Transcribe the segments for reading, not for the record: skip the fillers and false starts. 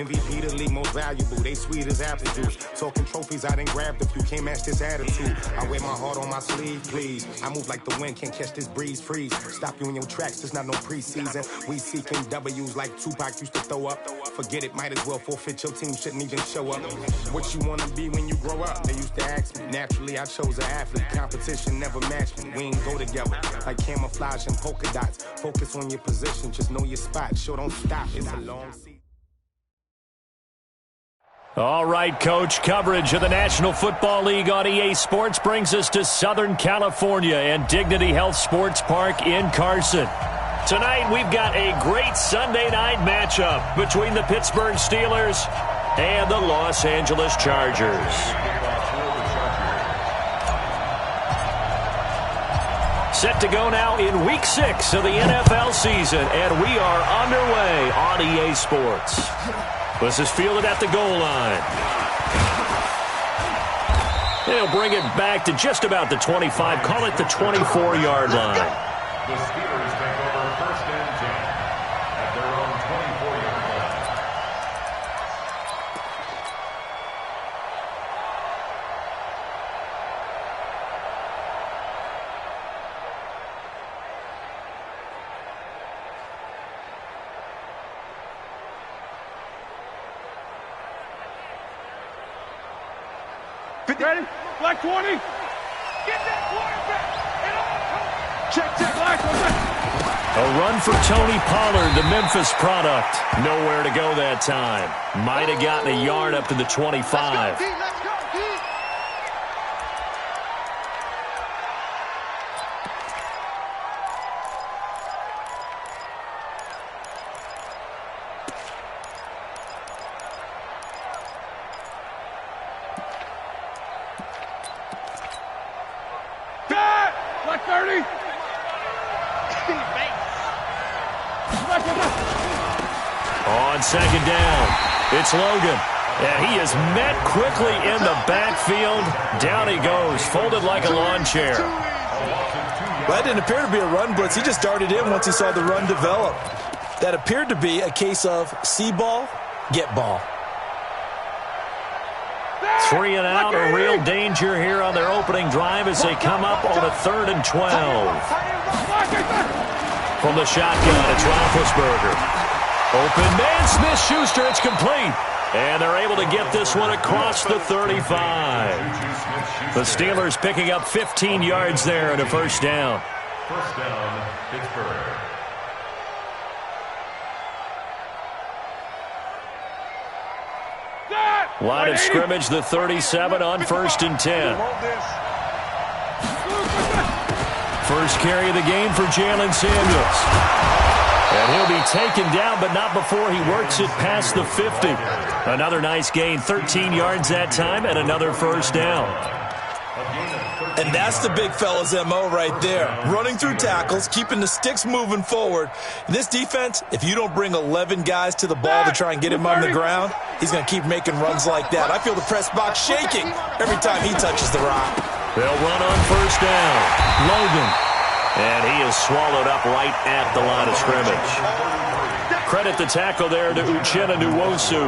MVP the league most valuable. They sweet as apple juice. Talking trophies, I done grabbed a few. Can't match this attitude. I wear my heart on my sleeve, please. I move like the wind, can't catch this breeze. Freeze. Stop you in your tracks, there's not no preseason. We seeking W's like Tupac used to throw up. Forget it, might as well forfeit. Your team shouldn't even show up. What you wanna be when you grow up? They used to ask me. Naturally, I chose an athlete. Competition never matched me. We ain't go together like camouflage and polka dots. Focus on your position, just know your spot. Sure, don't stop. It's a long season. All right, Coach, coverage of the National Football League on EA Sports brings us to Southern California and Dignity Health Sports Park in Carson. Tonight, we've got a great Sunday night matchup between the Pittsburgh Steelers and the Los Angeles Chargers. Set to go now in Week 6 of the NFL season, and we are underway on EA Sports. This is fielded at the goal line. They'll bring it back to just about the 25, call it the 24-yard line. The Steelers take over first and 10 at their own 24-yard line. Ready? Black 20. Get that quarterback. Check, black. A run for Tony Pollard, the Memphis product. Nowhere to go that time. Might have gotten a yard up to the 25. Let's go, D. Black 30. On second down, it's Logan. And he is met quickly in the backfield. Down he goes, folded like a lawn chair. Well, that didn't appear to be a run blitz. He just darted in once he saw the run develop. That appeared to be a case of see ball, get ball. 3 and out, a real danger here on their opening drive as they come up on a 3rd and 12. From the shotgun, it's Roethlisberger. Open man, Smith-Schuster, it's complete. And they're able to get this one across the 35. The Steelers picking up 15 yards there and a first down. First down, Pittsburgh. Line of scrimmage, the 37 on 1st and 10. First carry of the game for Jalen Samuels. And he'll be taken down, but not before he works it past the 50. Another nice gain, 13 yards that time, and another first down. And that's the big fella's MO right there. Running through tackles, keeping the sticks moving forward. In this defense, if you don't bring 11 guys to the ball to try and get him on the ground, he's going to keep making runs like that. I feel the press box shaking every time he touches the rock. They'll run on first down. Logan. And he is swallowed up right at the line of scrimmage. Credit the tackle there to Uchenna Nwosu.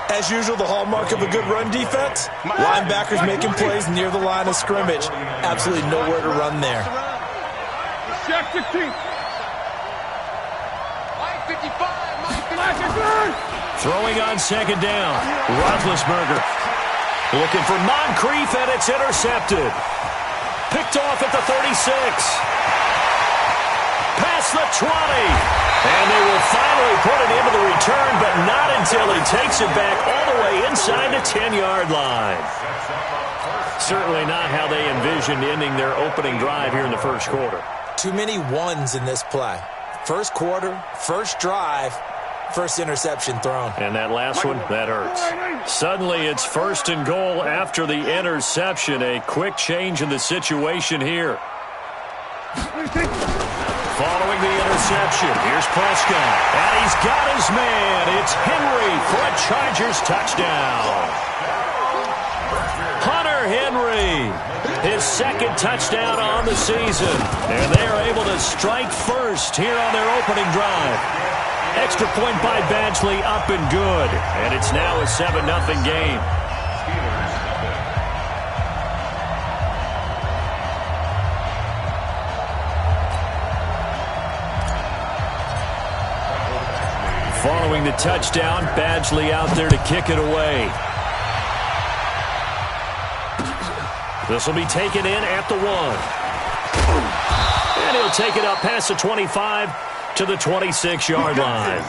As usual, the hallmark of a good run defense, linebackers making plays near the line of scrimmage. Absolutely nowhere to run there. Check 15. Throwing on second down. Roethlisberger looking for Moncrief, and it's intercepted. Picked off at the 36. Past the 20. And they will finally put it into the return, but not until he takes it back all the way inside the 10-yard line. Certainly not how they envisioned ending their opening drive here in the first quarter. Too many ones in this play. First quarter, first drive, first interception thrown. And that last one, that hurts. Suddenly it's 1st and goal after the interception. A quick change in the situation here. Following the interception, here's Prescott. And he's got his man. It's Henry for a Chargers touchdown. Hunter Henry, his 2nd touchdown on the season. And they are able to strike first here on their opening drive. Extra point by Badgley, up and good. And it's now a 7-0 game. Following the touchdown, Badgley out there to kick it away. This will be taken in at the 1. And he'll take it up past the 25 to the 26-yard line. The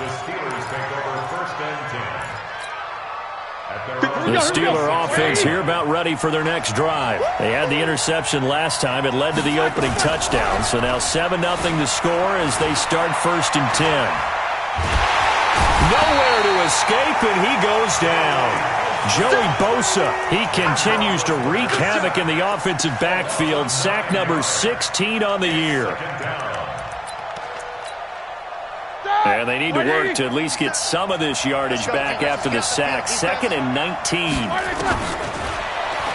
Steelers take over 1st and 10. The Steeler offense here about ready for their next drive. They had the interception last time. It led to the opening touchdown. So now 7-0 to score as they start 1st and 10. Nowhere to escape, and he goes down. Joey Bosa, he continues to wreak havoc in the offensive backfield. Sack number 16 on the year. And they need to work to at least get some of this yardage back after the sack. 2nd and 19.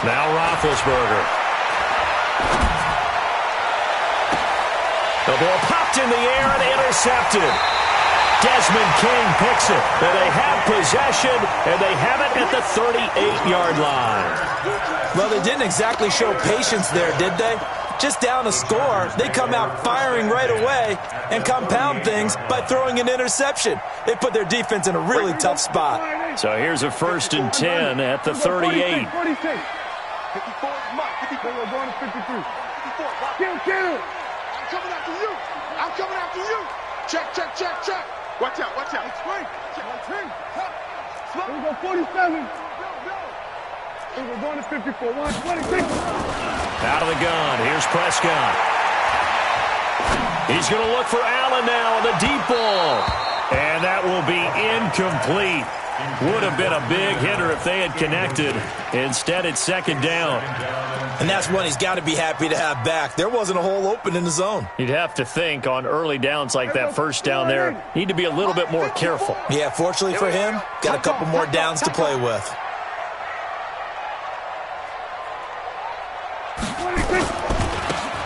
Now Roethlisberger. The ball popped in the air and intercepted. Desmond King picks it. And they have possession, and they have it at the 38-yard line. Well, they didn't exactly show patience there, did they? Just down a score, they come out firing right away and compound things by throwing an interception. They put their defense in a really tough spot. So here's a 1st and 10 at the 38. 54, Mike, 54, we're going to 53. 54, kill. I'm coming after you. I'm coming after you. Check. Watch out. It's right. Here we go, 47. We're going to 54. 126. Out of the gun. Here's Prescott. He's going to look for Allen now on the deep ball. And that will be incomplete. Would have been a big hitter if they had connected. Instead, it's 2nd down. And that's one he's got to be happy to have back. There wasn't a hole open in the zone. You'd have to think on early downs like that 1st down there, need to be a little bit more careful. Yeah, fortunately for him, got a couple more downs to play with.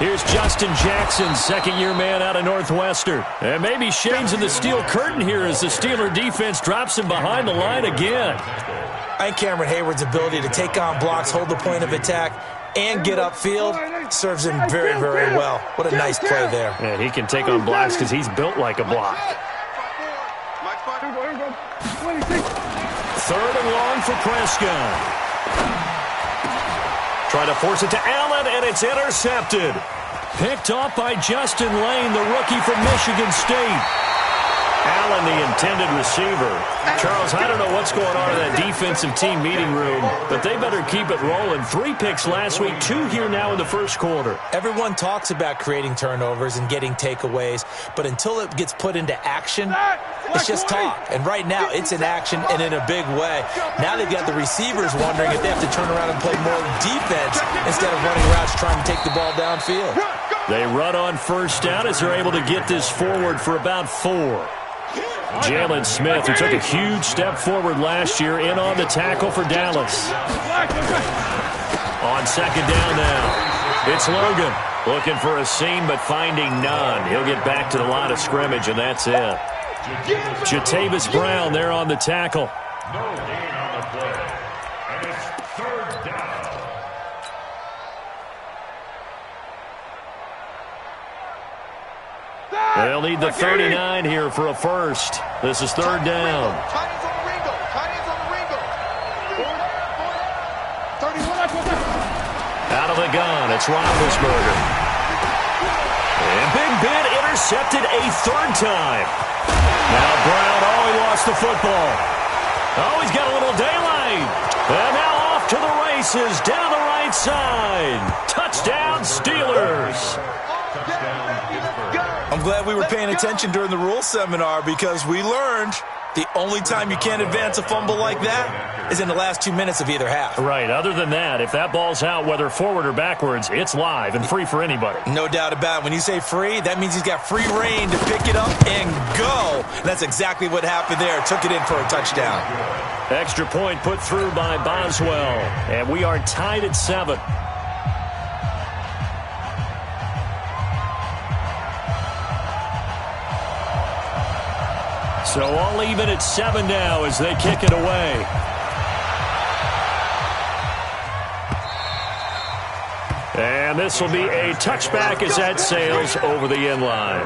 Here's Justin Jackson, 2nd-year man out of Northwestern. And maybe shades in the steel curtain here as the Steeler defense drops him behind the line again. I think Cameron Hayward's ability to take on blocks, hold the point of attack, and get upfield serves him very, very well. What a nice play there. And he can take on blocks because he's built like a block. 3rd and long for Prescott. Trying to force it to Allen, and it's intercepted. Picked off by Justin Lane, the rookie from Michigan State. Allen, the intended receiver. Charles, I don't know what's going on in that defensive team meeting room, but they better keep it rolling. 3 picks last week, 2 here now in the 1st quarter. Everyone talks about creating turnovers and getting takeaways, but until it gets put into action, it's just talk. And right now, it's in action and in a big way. Now they've got the receivers wondering if they have to turn around and play more defense instead of running routes trying to take the ball downfield. They run on 1st down as they're able to get this forward for about 4. Jalen Smith, who took a huge step forward last year, in on the tackle for Dallas. On 2nd down now, it's Logan. Looking for a seam, but finding none. He'll get back to the line of scrimmage, and that's it. Jatavis Brown there on the tackle. No gain on the play. And it's 3rd down. They'll need the 39 here for a 1st. This is 3rd down. Out of the gun, it's Roethlisberger. And Big Ben intercepted a 3rd time. Now Brown, he lost the football. He's got a little daylight. And now off to the races, down the right side. Touchdown, Steelers. I'm glad we were paying attention during the rules seminar because we learned the only time you can't advance a fumble like that is in the last 2 minutes of either half. Right. Other than that, if that ball's out, whether forward or backwards, it's live and free for anybody. No doubt about it. When you say free, that means he's got free reign to pick it up and go. And that's exactly what happened there. Took it in for a touchdown. Extra point put through by Boswell. And we are tied at 7. So all even at 7 now as they kick it away. And this will be a touchback as that sails over the end line.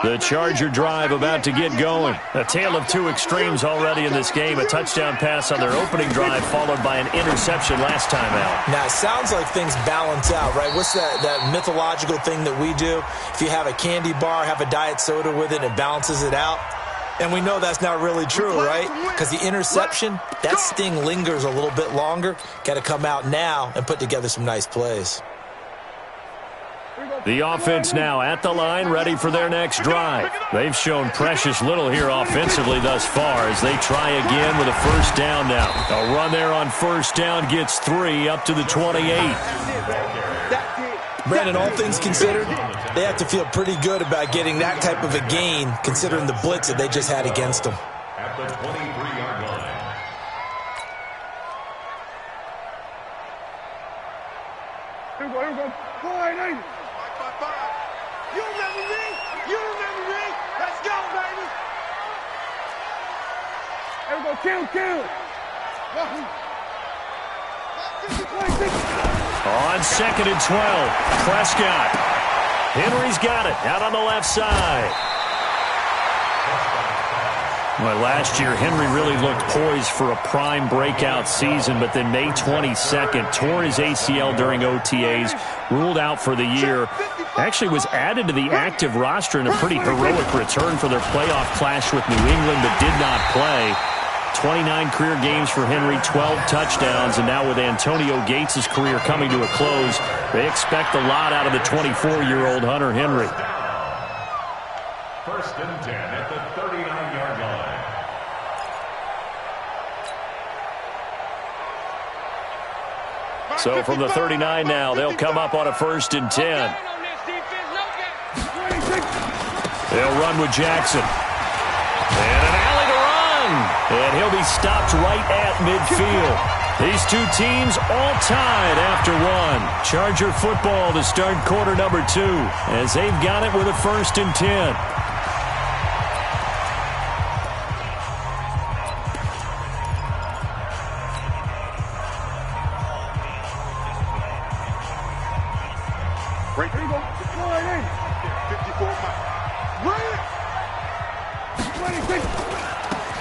The Charger drive about to get going. A tale of two extremes already in this game. A touchdown pass on their opening drive followed by an interception last time out. Now, it sounds like things balance out, right? What's that mythological thing that we do? If you have a candy bar, have a diet soda with it, it balances it out. And we know that's not really true, right? Because the interception, that sting lingers a little bit longer. Got to come out now and put together some nice plays. The offense now at the line, ready for their next drive. They've shown precious little here offensively thus far as they try again with a first down now. A run there on first down gets 3 up to the 28. Brandon, all things considered, they have to feel pretty good about getting that type of a gain considering the blitz that they just had against them. At the 23-yard line. Here we go. 480. You remember me? You remember me? Let's go, baby. Here we go. Kill. On 2nd and 12, Prescott. Henry's got it out on the left side. Well, last year, Henry really looked poised for a prime breakout season, but then May 22nd, tore his ACL during OTAs, ruled out for the year. Actually was added to the active roster in a pretty heroic return for their playoff clash with New England, but did not play. 29 career games for Henry, 12 touchdowns, and now with Antonio Gates' career coming to a close, they expect a lot out of the 24-year-old Hunter Henry. First and 10 at the 39-yard line. So from the 39 now, they'll come up on a 1st and 10. They'll run with Jackson. And an alley to run. And he'll be stopped right at midfield. These two teams all tied after one. Charger football to start quarter number 2 as they've got it with a 1st and 10. Right there you go. 54 miles.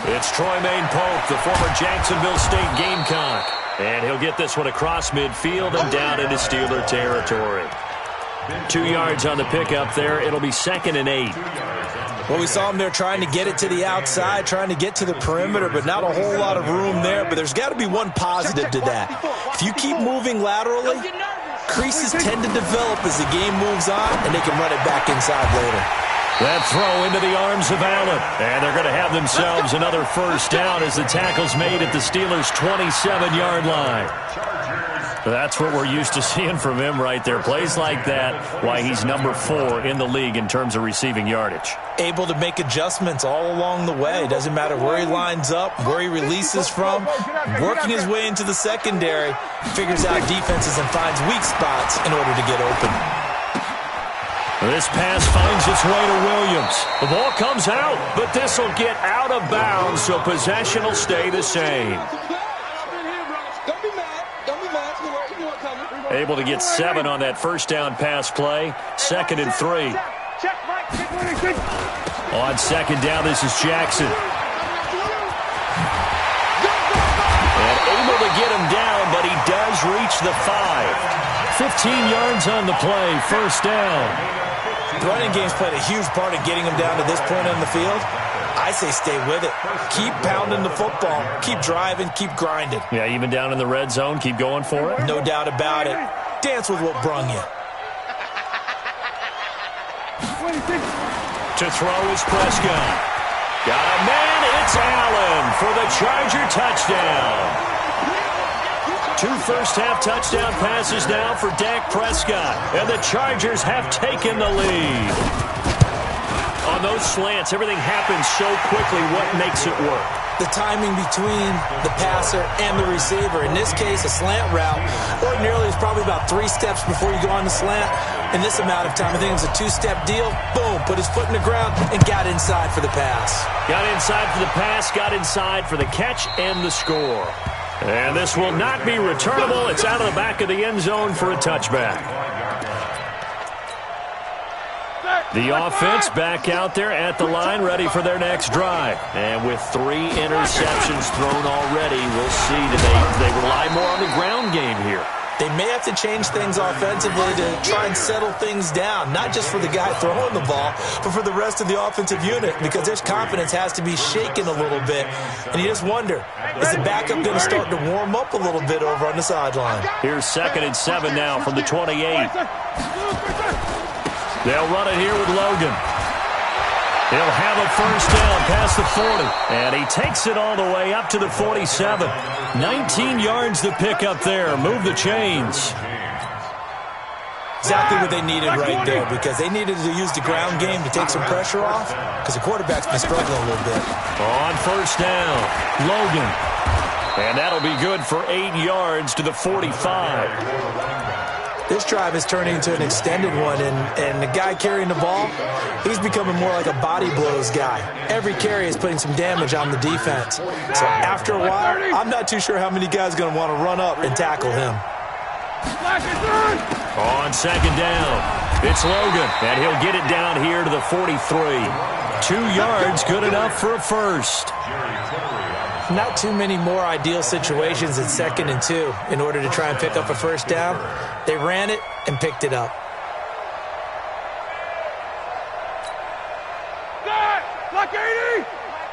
It's Troymaine Pope, the former Jacksonville State Gamecock. And he'll get this one across midfield and down into Steeler territory. 2 yards on the pickup there. It'll be 2nd and 8. Well, we saw him there trying to get it to the outside, trying to get to the perimeter, but not a whole lot of room there. But there's got to be one positive to that. If you keep moving laterally, creases tend to develop as the game moves on, and they can run it back inside later. That throw into the arms of Allen. And they're going to have themselves another first down as the tackle's made at the Steelers' 27-yard line. That's what we're used to seeing from him right there. Plays like that, why he's number 4 in the league in terms of receiving yardage. Able to make adjustments all along the way. Doesn't matter where he lines up, where he releases from. Working his way into the secondary, figures out defenses and finds weak spots in order to get open. This pass finds its way to Williams. The ball comes out, but this will get out of bounds, so possession will stay the same. Able to get 7 on that first down pass play. 2nd and 3. On 2nd down, this is Jackson. And able to get him down, but he does reach the 5. 15 yards on the play, first down. The running game's played a huge part in getting him down to this point on the field. I say stay with it. Keep pounding the football. Keep driving. Keep grinding. Yeah, even down in the red zone, keep going for it. No doubt about it. Dance with what brung you. To throw is Prescott. Got a man. It's Allen for the Charger touchdown. 2 first-half touchdown passes now for Dak Prescott. And the Chargers have taken the lead. On those slants, everything happens so quickly. What makes it work? The timing between the passer and the receiver. In this case, a slant route ordinarily is probably about 3 steps before you go on the slant. In this amount of time, I think it was a 2-step deal. Boom, put his foot in the ground and got inside for the pass. Got inside for the pass, got inside for the catch and the score. And this will not be returnable. It's out of the back of the end zone for a touchback. The offense back out there at the line, ready for their next drive. And with 3 interceptions thrown already, we'll see. Do they rely more on the ground game here? They may have to change things offensively to try and settle things down, not just for the guy throwing the ball, but for the rest of the offensive unit, because their confidence has to be shaken a little bit. And you just wonder, is the backup going to start to warm up a little bit over on the sideline? Here's 2nd and 7 now from the 28. They'll run it here with Logan. He'll have a first down past the 40. And he takes it all the way up to the 47. 19 yards to pick up there. Move the chains. Exactly what they needed right there, because they needed to use the ground game to take some pressure off, because the quarterback's been struggling a little bit. On first down, Logan. And that'll be good for 8 yards to the 45. This drive is turning into an extended one, and the guy carrying the ball, he's becoming more like a body blows guy. Every carry is putting some damage on the defense. So after a while, I'm not too sure how many guys are going to want to run up and tackle him. On 2nd down, it's Logan, and he'll get it down here to the 43. 2 yards, good enough for a first. Not too many more ideal situations at 2nd and 2 in order to try and pick up a first down. They ran it and picked it up. Block 80!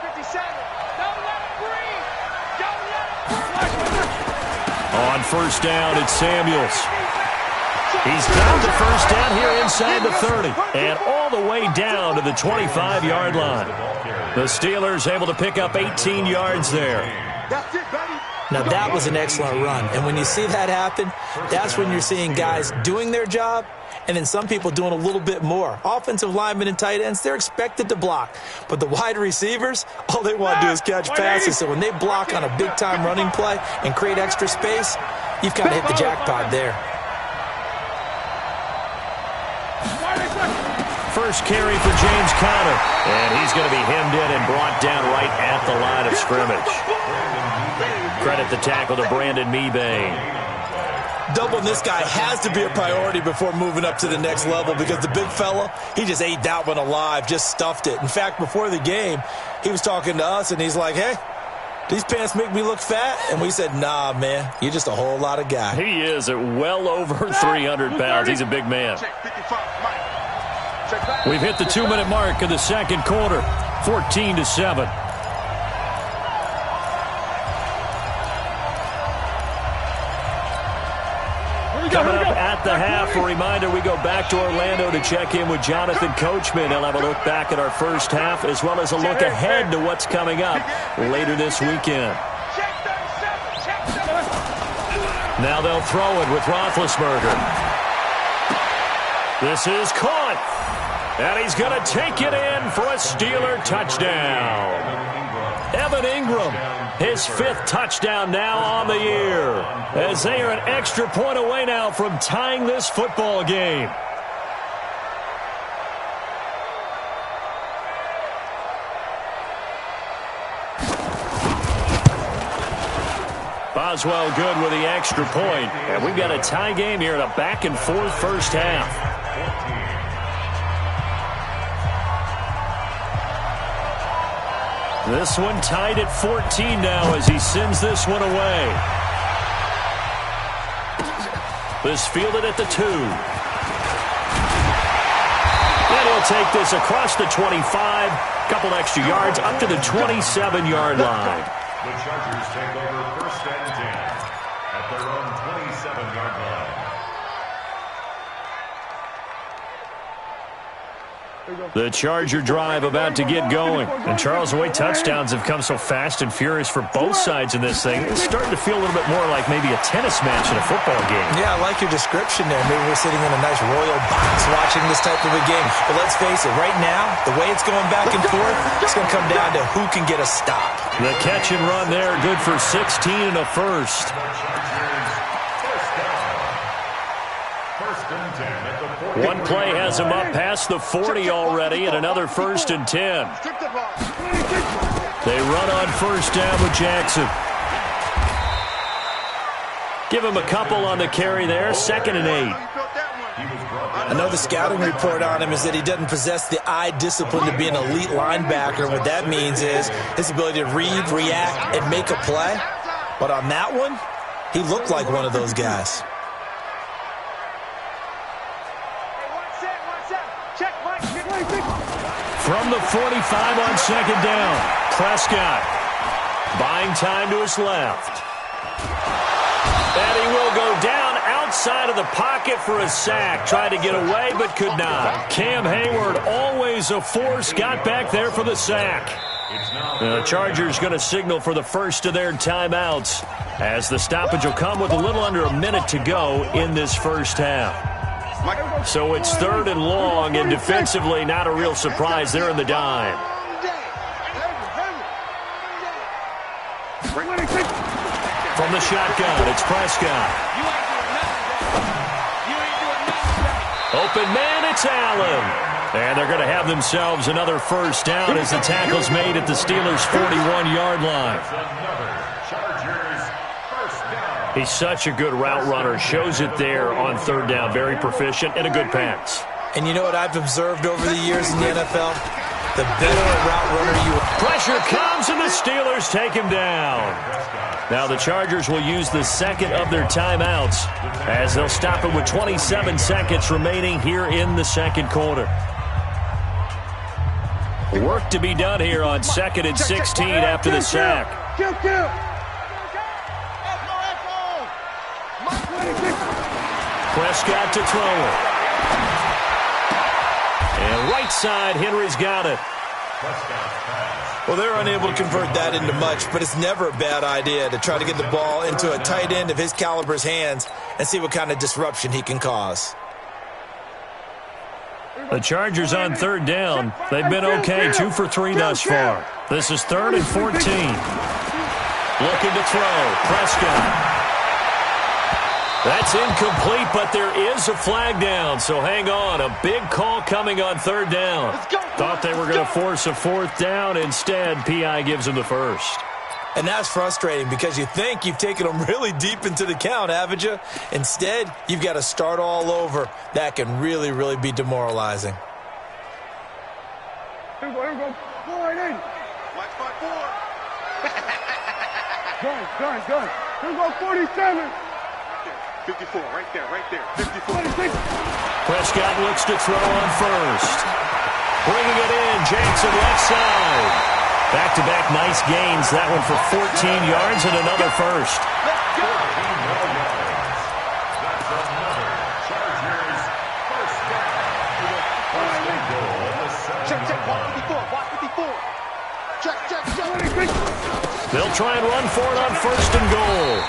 57. Don't let it breathe. Don't let it breathe. On first down, it's Samuels. He's got the first down here inside the 30 and all the way down to the 25-yard line. The Steelers able to pick up 18 yards there. Now, that was an excellent run. And when you see that happen, that's when you're seeing guys doing their job and then some people doing a little bit more. Offensive linemen and tight ends, they're expected to block. But the wide receivers, all they want to do is catch passes. So when they block on a big-time running play and create extra space, you've kind of hit the jackpot there. First carry for James Conner, and he's going to be hemmed in and brought down right at the line of scrimmage. Credit the tackle to Brandon Mebane. Doubling this guy has to be a priority before moving up to the next level, because the big fella, he just ate that one alive, just stuffed it. In fact, before the game, he was talking to us, and he's like, hey, these pants make me look fat? And we said, nah, man, you're just a whole lot of guy. He is at well over 300 pounds. He's a big man. We've hit the 2-minute mark of the second quarter, 14-7. Coming up at the half, a reminder, we go back to Orlando to check in with Jonathan Coachman. He'll have a look back at our first half as well as a look ahead to what's coming up later this weekend. Now they'll throw it with Roethlisberger. This is caught. And he's going to take it in for a Steeler touchdown. Evan Ingram, his 5th touchdown now on the year, as they are an extra point away now from tying this football game. Boswell good with the extra point. And we've got a tie game here in a back-and-forth first half. This one tied at 14 now as he sends this one away. This fielded at the 2. And he'll take this across the 25. Couple extra yards up to the 27-yard line. The Chargers take over first and 10 at their own 27-yard line. The Charger drive about to get going. And Charles, the way touchdowns have come so fast and furious for both sides in this thing, it's starting to feel a little bit more like maybe a tennis match in a football game. Yeah, I like your description there. Maybe we're sitting in a nice royal box watching this type of a game. But let's face it, right now, the way it's going back and forth, it's going to come down to who can get a stop. The catch and run there, good for 16 and a first. One play has him up past the 40 already, and another 1st and 10. They run on first down with Jackson. Give him a couple on the carry there, 2nd and 8. I know the scouting report on him is that he doesn't possess the eye discipline to be an elite linebacker. What that means is his ability to read, react, and make a play. But on that one, he looked like one of those guys. From the 45 on 2nd down, Prescott buying time to his left. And he will go down outside of the pocket for a sack. Tried to get away, but could not. Cam Hayward, always a force, got back there for the sack. The Chargers going to signal for the first of their timeouts as the stoppage will come with a little under a minute to go in this first half. So it's 3rd and long, and defensively not a real surprise. They're in the dime. From the shotgun, it's Prescott. Open man, it's Allen. And they're going to have themselves another first down as the tackle's made at the Steelers' 41-yard line. He's such a good route runner. Shows it there on 3rd down. Very proficient and a good pass. And you know what I've observed over the years in the NFL? The better a route runner you are. Pressure comes, and the Steelers take him down. Now the Chargers will use the 2nd of their timeouts as they'll stop it with 27 seconds remaining here in the 2nd quarter. Work to be done here on 2nd and 16 after the sack. Prescott to throw it. And right side, Henry's got it. Well, they're unable to convert that into much, but it's never a bad idea to try to get the ball into a tight end of his caliber's hands and see what kind of disruption he can cause. The Chargers on 3rd down. They've been okay, 2 for 3 thus far. This is 3rd and 14. Looking to throw, Prescott. That's incomplete, but there is a flag down, so hang on. A big call coming on 3rd down. Thought they were going to force a 4th down. Instead, P.I. gives them the first. And that's frustrating because you think you've taken them really deep into the count, haven't you? Instead, you've got to start all over. That can really, really be demoralizing. Here we go. Watch my 4. Gun. Here we go, 47. 54, right there. 54. Prescott looks to throw on first. Bringing it in, Jackson left side. Back-to-back nice gains. That one for 14 yards and another first. They'll try and run for it on 1st and goal.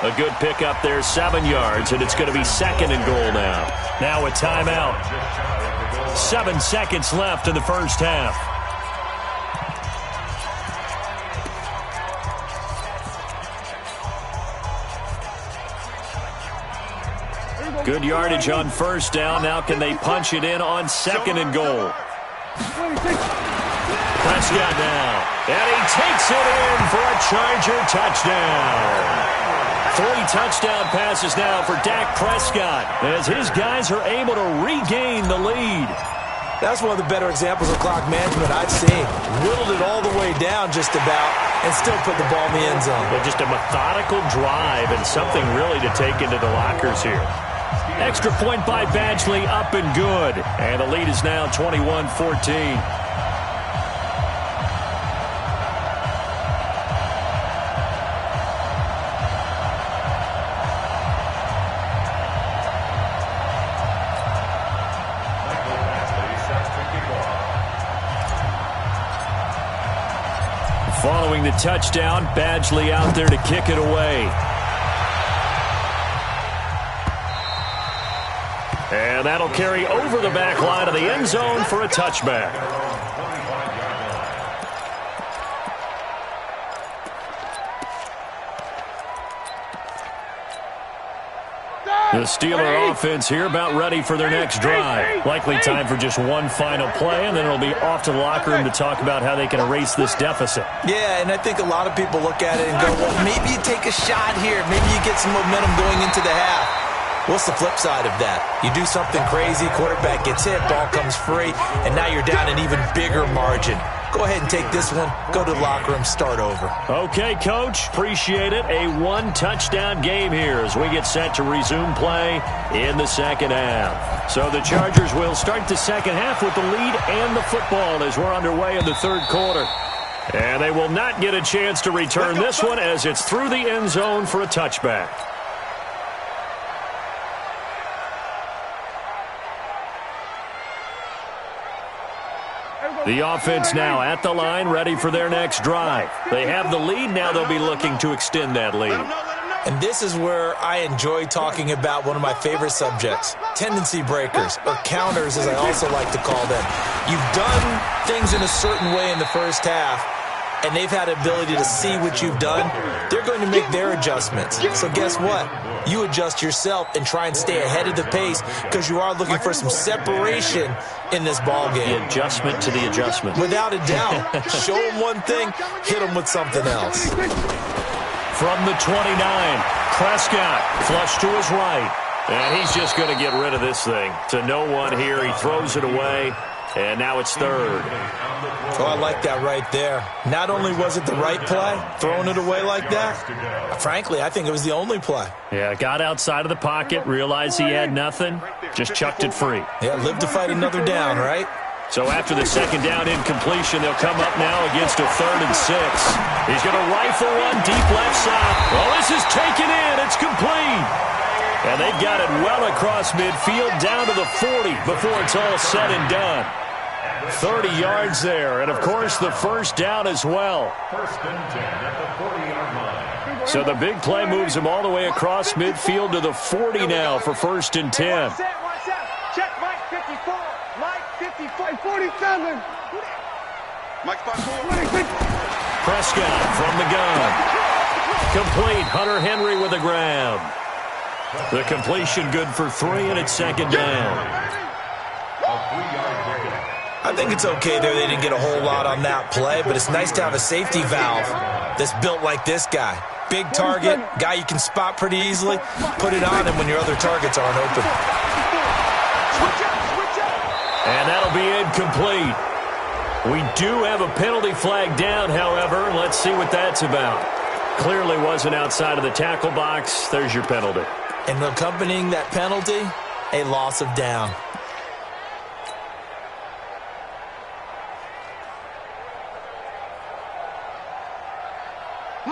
A good pickup there, 7 yards, and it's going to be 2nd and goal now. Now a timeout. 7 seconds left in the first half. Good yardage on 1st down. Now can they punch it in on 2nd and goal? Prescott now. And he takes it in for a Charger touchdown. 3 touchdown passes now for Dak Prescott as his guys are able to regain the lead. That's one of the better examples of clock management I've seen. Whittled it all the way down just about and still put the ball in the end zone. But just a methodical drive and something really to take into the lockers here. Extra point by Badgley, up and good. And the lead is now 21-14. Following the touchdown, Badgley out there to kick it away. And that'll carry over the back line of the end zone for a touchback. The Steeler offense here about ready for their next drive. Likely time for just one final play, and then it'll be off to the locker room to talk about how they can erase this deficit. Yeah, and I think a lot of people look at it and go, well, maybe you take a shot here. Maybe you get some momentum going into the half. What's the flip side of that? You do something crazy, quarterback gets hit, ball comes free, and now you're down an even bigger margin. Go ahead and take this one, go to the locker room, start over. Okay, Coach, appreciate it. A one-touchdown game here as we get set to resume play in the second half. So the Chargers will start the second half with the lead and the football as we're underway in the third quarter. And they will not get a chance to return this one as it's through the end zone for a touchback. The offense now at the line, ready for their next drive. They have the lead. Now they'll be looking to extend that lead. And this is where I enjoy talking about one of my favorite subjects, tendency breakers, or counters as I also like to call them. You've done things in a certain way in the first half, and they've had the ability to see what you've done. They're going to make their adjustments. So guess what? You adjust yourself and try and stay ahead of the pace because you are looking for some separation in this ball game. The adjustment to the adjustment. Without a doubt. Show them one thing, hit them with something else. From the 29, Prescott flush to his right. And he's just going to get rid of this thing. To no one here. He throws it away. And now it's third. Oh, I like that right there. Not only was it the right play, throwing it away like that, frankly, I think it was the only play. Yeah, got outside of the pocket, realized he had nothing, just chucked it free. Yeah, live to fight another down, right? So after the second down incompletion, they'll come up now against a 3rd and 6. He's going to rifle one deep left side. Well, this is taken in. It's complete. And they've got it well across midfield down to the 40 before it's all said and done. 30 yards there, and of course the first down as well. First and 10 at the 40-yard line. So the big play moves him all the way across midfield to the 40 now for first and 10. Check Mike 54. Mike 54. 47. Mike 54. Prescott from the gun. Complete. Hunter Henry with the grab. The completion good for 3, and it's second down. I think it's okay there they didn't get a whole lot on that play, but it's nice to have a safety valve that's built like this guy. Big target, guy you can spot pretty easily. Put it on him when your other targets aren't open. And that'll be incomplete. We do have a penalty flag down, however. Let's see what that's about. Clearly wasn't outside of the tackle box. There's your penalty. And accompanying that penalty, a loss of down.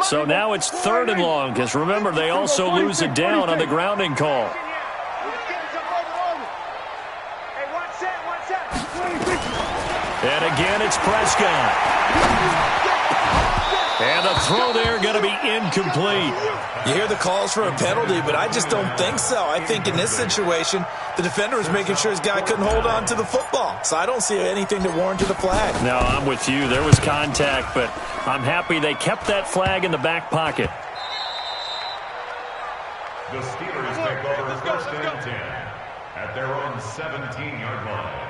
So now it's 3rd and long, because remember, they also lose it down on the grounding call. And again, it's Prescott. And the throw there going to be incomplete. You hear the calls for a penalty, but I just don't think so. I think in this situation, the defender was making sure his guy couldn't hold on to the football. So I don't see anything to warrant the flag. No, I'm with you. There was contact, but I'm happy they kept that flag in the back pocket. The Steelers take over first and 10 at their own 17-yard line.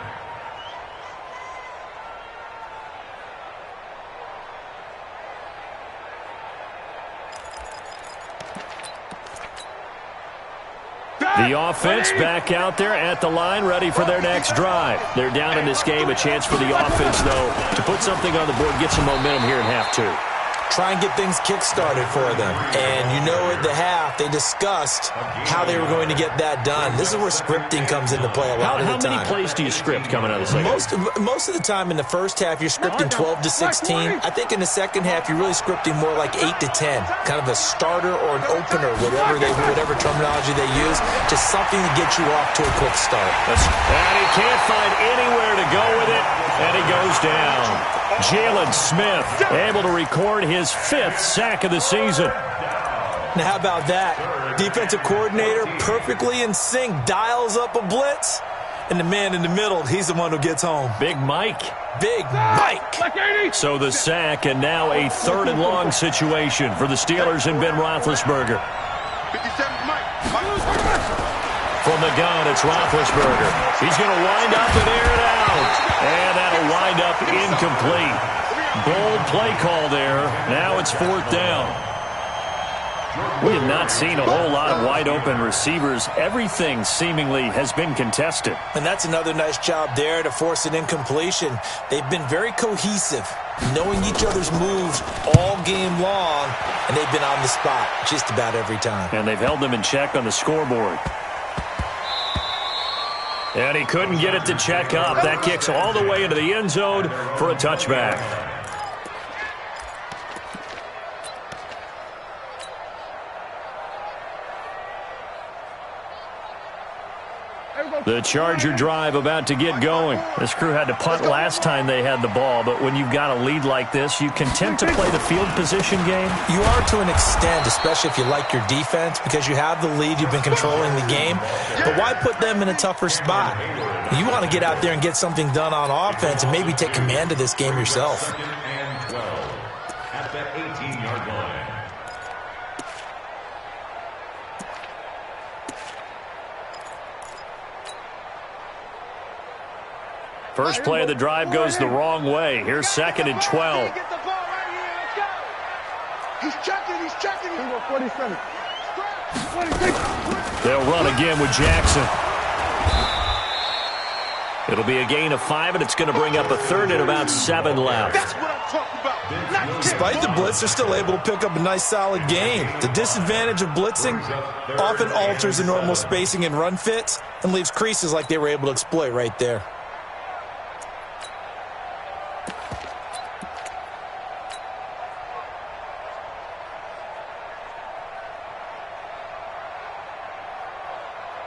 The offense back out there at the line, ready for their next drive. They're down in this game. A chance for the offense, though, to put something on the board, get some momentum here in half 2. try and get things kick-started for them. And you know at the half, they discussed how they were going to get that done. This is where scripting comes into play a lot of the time. How many plays do you script coming out of the second? Most of the time in the first half, you're scripting 12 to 16. I think in the second half, you're really scripting more like 8 to 10. Kind of a starter or an opener, whatever terminology they use. Just something to get you off to a quick start. And he can't find anywhere to go with it, and he goes down. Jalen Smith able to record his 5th sack of the season. Now, how about that? Defensive coordinator perfectly in sync, dials up a blitz, and the man in the middle, he's the one who gets home. Big Mike. Big Mike. So the sack, and now a 3rd and long situation for the Steelers and Ben Roethlisberger. 57 Mike. From the gun, it's Roethlisberger. He's going to wind up and air it out. And that'll wind up incomplete. Bold play call there. Now it's 4th down. We have not seen a whole lot of wide-open receivers. Everything seemingly has been contested. And that's another nice job there to force an incompletion. They've been very cohesive, knowing each other's moves all game long, and they've been on the spot just about every time. And they've held them in check on the scoreboard. And he couldn't get it to check up. That kicks all the way into the end zone for a touchback. The Charger drive about to get going. This crew had to punt last time they had the ball, but when you've got a lead like this, you can tend to play the field position game. You are to an extent, especially if you like your defense, because you have the lead, you've been controlling the game. But why put them in a tougher spot? You want to get out there and get something done on offense and maybe take command of this game yourself. And 12 at the 18-yard line. First play of the drive goes the wrong way. Here's 2nd and 12. Get the ball right here. Let's go. He's checking. He go 47. 26. They'll run again with Jackson. It'll be a gain of 5, and it's going to bring up a 3rd and about 7 left. That's what I'm talking about. Despite the blitz, they're still able to pick up a nice, solid gain. The disadvantage of blitzing often alters the normal spacing and run fits and leaves creases like they were able to exploit right there.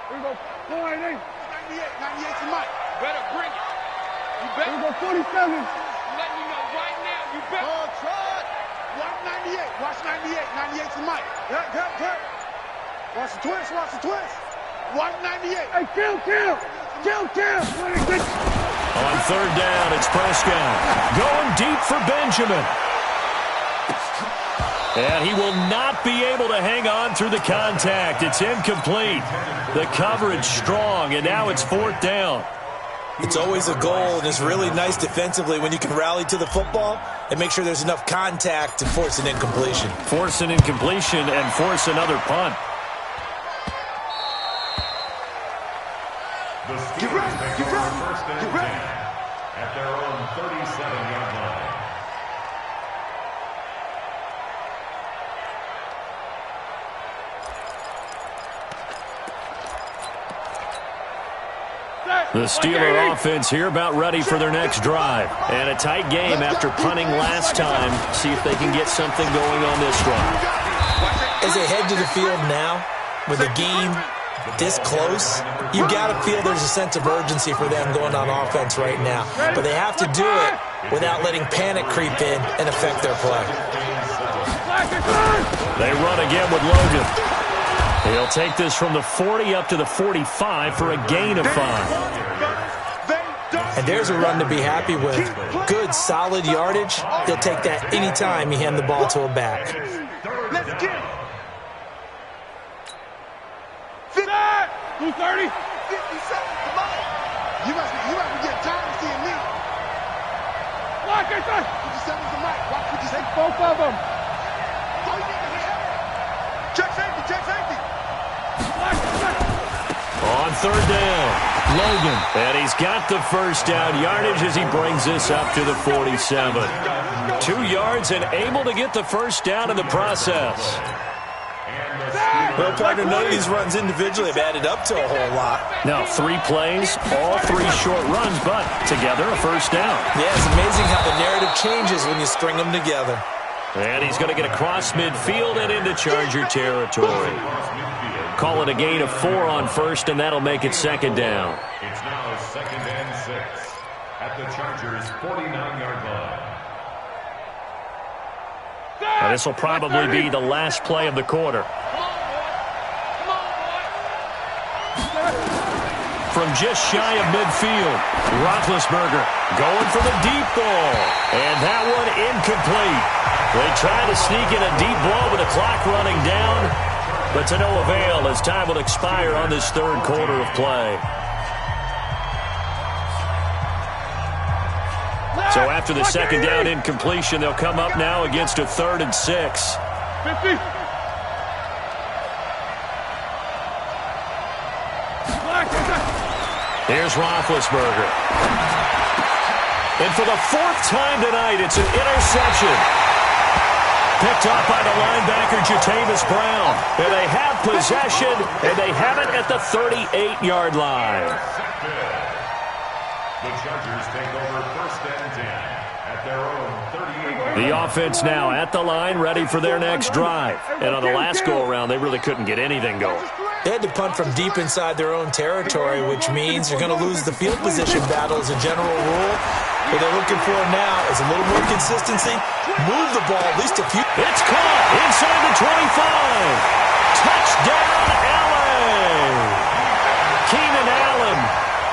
Here we go. 98. 98 to Mike. Better bring it. You better. Here we go. 47. I'm letting you know right now. You better. Oh, try. Watch 98. Watch 98. 98 to Mike. Cut. Watch the twist. Watch 98. Hey, kill. On 3rd down, it's Prescott. Going deep for Benjamin. And he will not be able to hang on through the contact. It's incomplete. The coverage strong, and now it's 4th down. It's always a goal, and it's really nice defensively when you can rally to the football and make sure there's enough contact to force an incompletion. Force an incompletion and force another punt. The Steelers take over 1st and 10 at their own 37-yard line. The Steeler offense here about ready for their next drive. And a tight game after punting last time. See if they can get something going on this drive. As they head to the field now, with the game this close, you got to feel there's a sense of urgency for them going on offense right now. But they have to do it without letting panic creep in and affect their play. They run again with Logan. He'll take this from the 40 up to the 45 for a gain of 5. And there's a run to be happy with. Good, solid yardage. They'll take that anytime you hand the ball to a back. Let's get it. 230. 57. Come on. You must be getting tired of seeing me. Watch it, 57 to Mike. Watch 56. Take both of them. Check safety. On 3rd down, Logan. And he's got the first down yardage as he brings this up to the 47. 2 yards and able to get the first down in the process. Well, partner, none of these runs individually have added up to a whole lot. Now, 3 plays, all 3 short runs, but together a first down. Yeah, it's amazing how the narrative changes when you string them together. And he's going to get across midfield and into Charger territory. Call it a gain of 4 on first, and that'll make it second down. It's now 2nd and 6 at the Chargers' 49-yard line. Now, this will probably be the last play of the quarter. From just shy of midfield, Roethlisberger going for the deep ball. And that one incomplete. They try to sneak in a deep ball with the clock running down, but to no avail as time will expire on this third quarter of play. So after the second down incompletion, they'll come up now against a 3rd and 6. 50. Here's Roethlisberger. And for the 4th time tonight, it's an interception. Picked up by the linebacker, Jatavis Brown. And they have possession, and they have it at the 38-yard line. The Chargers take over 1st and 10 at their own 38. The offense now at the line, ready for their next drive. And on the last go-around, they really couldn't get anything going. They had to punt from deep inside their own territory, which means you're going to lose the field position battle as a general rule. What they're looking for now is a little more consistency. Move the ball at least a few. It's caught inside the 25. Touchdown, Allen. Keenan Allen,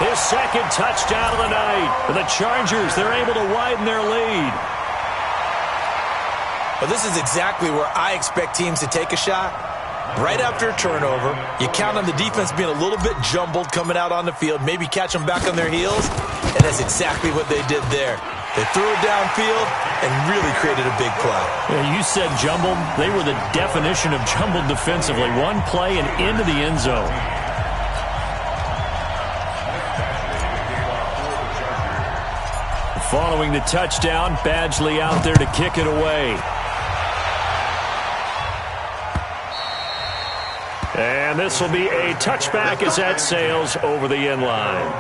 his 2nd touchdown of the night. For the Chargers, they're able to widen their lead. Well, this is exactly where I expect teams to take a shot. Right after a turnover, you count on the defense being a little bit jumbled coming out on the field, maybe catch them back on their heels, and that's exactly what they did there. They threw it downfield and really created a big play. Yeah, you said jumbled. They were the definition of jumbled defensively. One play and into the end zone. Following the touchdown, Badgley out there to kick it away. And this will be a touchback as that sails over the end line.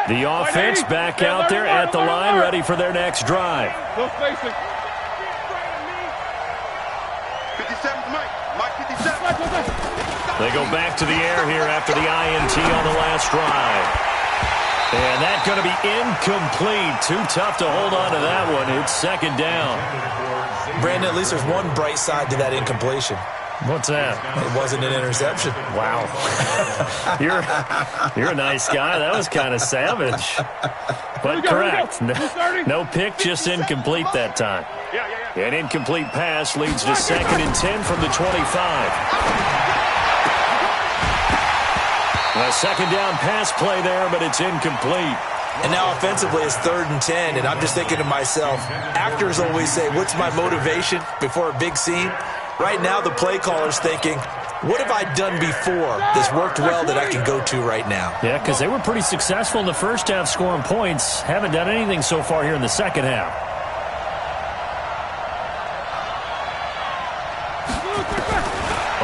The offense back out there at the line, ready for their next drive. No spacing. 57, Mike 57. They go back to the air here after the INT on the last drive. And that's going to be incomplete. Too tough to hold on to that one. It's second down. Brandon, at least there's one bright side to that incompletion. What's that? It wasn't an interception. Wow. You're a nice guy. That was kind of savage. But correct. No pick, just incomplete that time. An incomplete pass leads to 2nd and 10 from the 25. A second down pass play there, but it's incomplete. And now offensively it's 3rd and 10, and I'm just thinking to myself, actors always say, what's my motivation before a big scene? Right now the play caller's thinking, what have I done before that's worked well that I can go to right now? Yeah, because they were pretty successful in the first half scoring points. Haven't done anything so far here in the second half.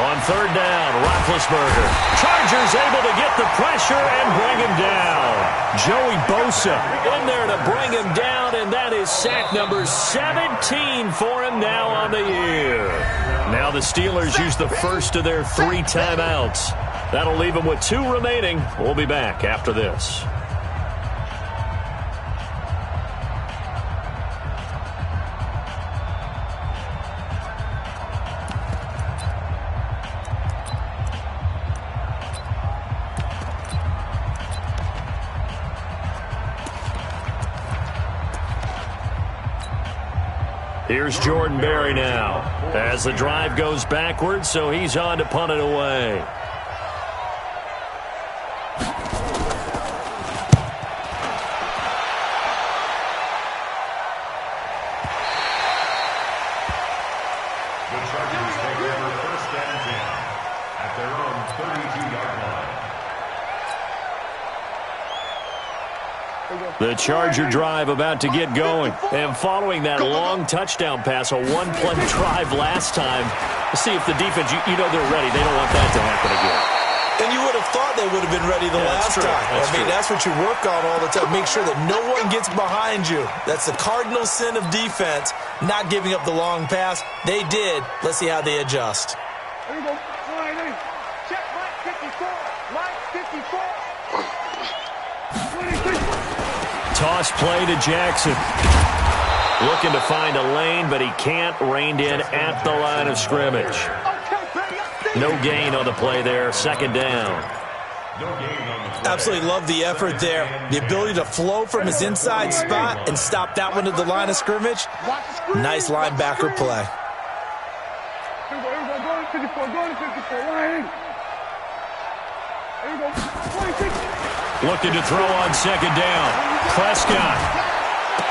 On 3rd down, Roethlisberger. Chargers able to get the pressure and bring him down. Joey Bosa in there to bring him down, and that is sack number 17 for him now on the year. Now the Steelers use the first of their 3 timeouts. That'll leave them with 2 remaining. We'll be back after this. Here's Jordan Berry now as the drive goes backwards, so he's on to punt it away. 32-yard line. The Charger drive about to get going. And following that long touchdown pass, a one-play drive last time, let's see if the defense, you know they're ready. They don't want that to happen again. And you would have thought they would have been ready the last time. That's what you work on all the time. Make sure that no one gets behind you. That's the cardinal sin of defense, not giving up the long pass. They did. Let's see how they adjust. There you go. Check Mike 54. Mike 54. 26. Toss play to Jackson. Looking to find a lane, but he can't. Reined in at the line of scrimmage. No gain on the play there. Second down. Absolutely love the effort there. The ability to flow from his inside spot and stop that one at the line of scrimmage. Nice linebacker play. Looking to throw on second down. Prescott.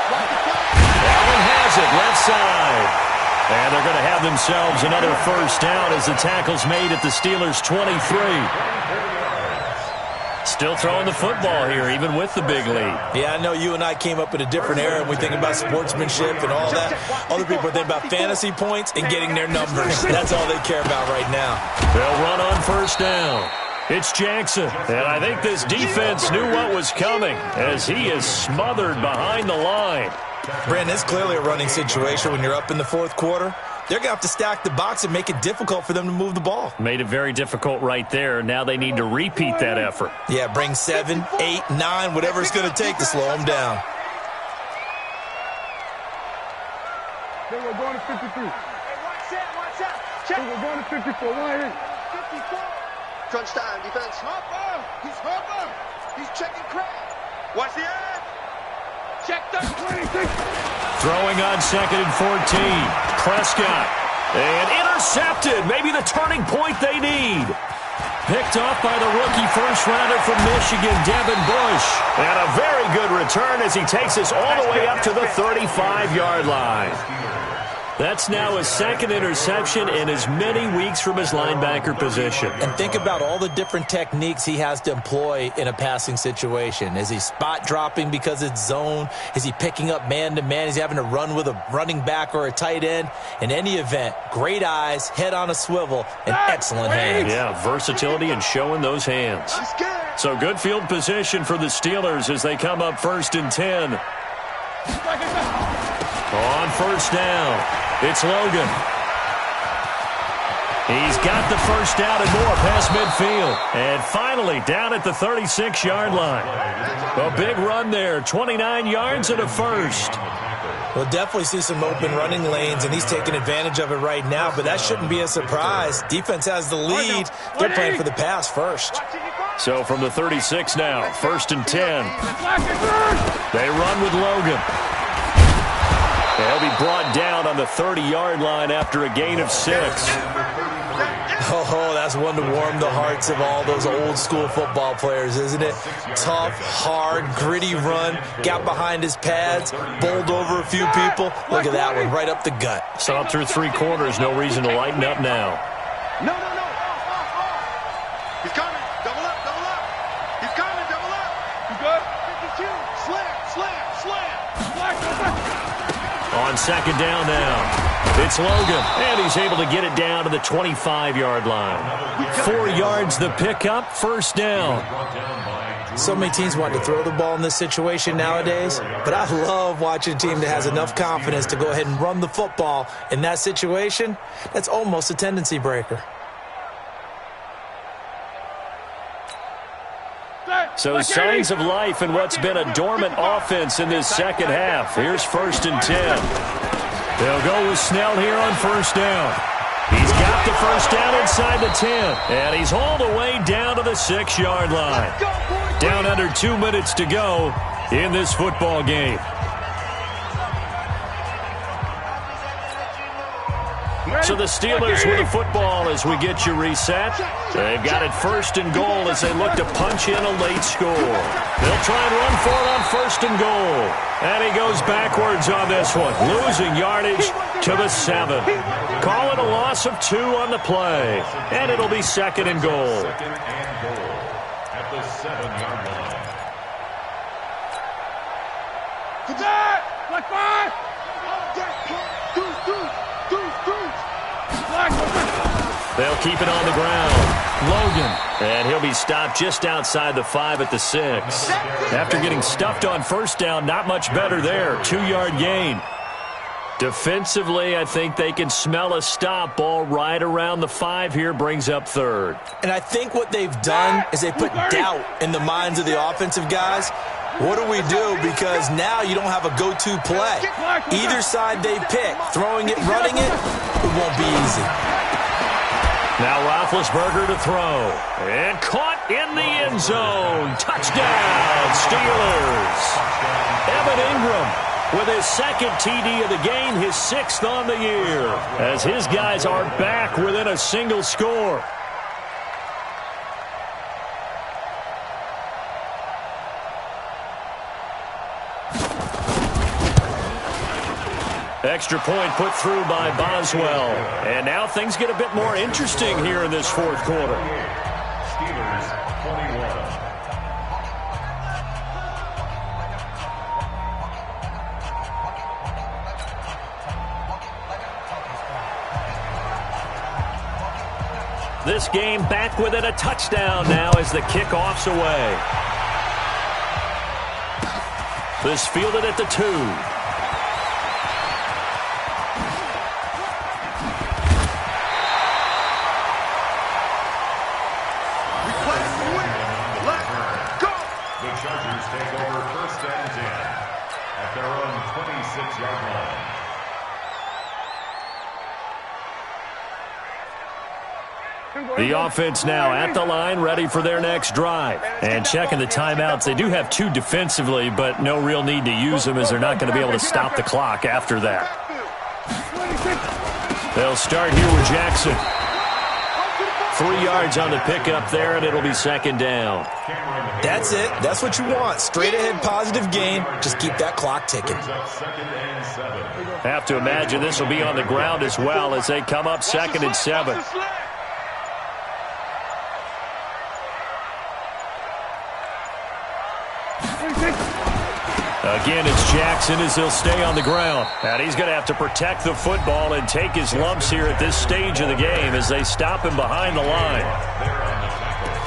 That one has it, left side. And they're going to have themselves another first down as the tackle's made at the Steelers' 23. Still throwing the football here, even with the big lead. Yeah, I know you and I came up in a different era, and we think about sportsmanship and all that. Other people think about fantasy points and getting their numbers. That's all they care about right now. They'll run on first down. It's Jackson, and I think this defense knew what was coming as he is smothered behind the line. Brandon, it's clearly a running situation when you're up in the fourth quarter. They're going to have to stack the box and make it difficult for them to move the ball. Made it very difficult right there. Now they need to repeat that effort. Yeah, bring 7, 8, 9, whatever it's going to take to slow them down. They were going to 53. Hey, watch out. Check. They were going to 54. 54. Crunch time, defense. He's Harper. He's checking crowd. Watch the end. Check the 26. Throwing on second and 14. Prescott. And intercepted. Maybe the turning point they need. Picked off by the rookie first-rounder from Michigan, Devin Bush. And a very good return as he takes us all the way up to the 35-yard line. That's now his second interception in as many weeks from his linebacker position. And think about all the different techniques he has to employ in a passing situation. Is he spot dropping because it's zone? Is he picking up man-to-man? Is he having to run with a running back or a tight end? In any event, great eyes, head on a swivel, and excellent hands. Yeah, versatility and showing those hands. So good field position for the Steelers as they come up first and 10. On first down, it's Logan. He's got the first down and more past midfield. And finally down at the 36-yard line. A big run there, 29 yards and a first. We'll definitely see some open running lanes, and he's taking advantage of it right now, but that shouldn't be a surprise. Defense has the lead. They're playing for the pass first. So from the 36 now, first and 10. They run with Logan. He'll be brought down on the 30-yard line after a gain of 6. Oh, that's one to warm the hearts of all those old-school football players, isn't it? Tough, hard, gritty run, got behind his pads, bowled over a few people. Look at that one, right up the gut. Saw through 3 quarters, no reason to lighten up now. No. He's coming. Double up. He's coming, double up. You good? 52. Slam. On second down now, it's Logan, and he's able to get it down to the 25-yard line. 4 yards the pickup, first down. So many teams want to throw the ball in this situation nowadays, but I love watching a team that has enough confidence to go ahead and run the football in that situation. That's almost a tendency breaker. So signs of life in what's been a dormant offense in this second half. Here's first and 10. They'll go with Snell here on first down. He's got the first down inside the 10, and he's hauled away down to the 6-yard line. Down under 2 minutes to go in this football game. So the Steelers with the football as we get you reset. They've got it first and goal as they look to punch in a late score. They'll try and run for it on first and goal. And he goes backwards on this one, losing yardage to the 7. Call it a loss of 2 on the play. And it'll be second and goal. Second and goal at the 7-yard line. Like 5. They'll keep it on the ground. Logan. And he'll be stopped just outside the 5 at the 6. After getting stuffed on first down, not much better there. 2-yard gain. Defensively, I think they can smell a stop. Ball right around the 5 here, brings up third. And I think what they've done is they put doubt in the minds of the offensive guys. What do we do? Because now you don't have a go-to play. Either side they pick, throwing it, running it, it won't be easy. Now Roethlisberger to throw. And caught in the end zone. Touchdown, Steelers. Evan Ingram with his second TD of the game, his 6th on the year, as his guys are back within a single score. Extra point put through by Boswell. And now things get a bit more interesting here in this fourth quarter. Steelers 21. This game back within a touchdown now as the kickoff's away. This fielded at the 2. The offense now at the line, ready for their next drive. And checking the timeouts, they do have 2 defensively, but no real need to use them as they're not going to be able to stop the clock after that. They'll start here with Jackson. 3 yards on the pickup there, and it'll be second down. That's it. That's what you want. Straight ahead positive gain. Just keep that clock ticking. Have to imagine this will be on the ground as well as they come up second and 7. Again, it's Jackson as he'll stay on the ground. And he's going to have to protect the football and take his lumps here at this stage of the game as they stop him behind the line. They're on the tackle.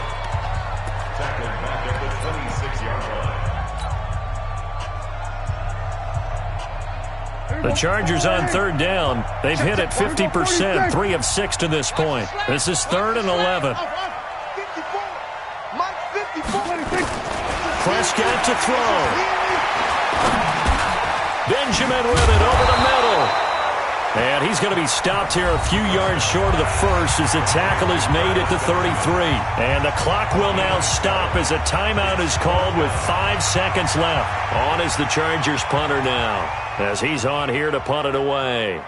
Tackled back at the 26-yard line. The Chargers on third down. They've hit it 50%, 3 of 6 to this point. This is 3rd and 11. Prescott to throw. Benjamin with it over the middle. And he's going to be stopped here a few yards short of the first as the tackle is made at the 33. And the clock will now stop as a timeout is called with 5 seconds left. On is the Chargers punter now as he's on here to punt it away.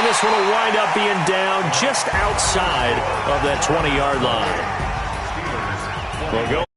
This one will wind up being down just outside of that 20-yard line. We'll go.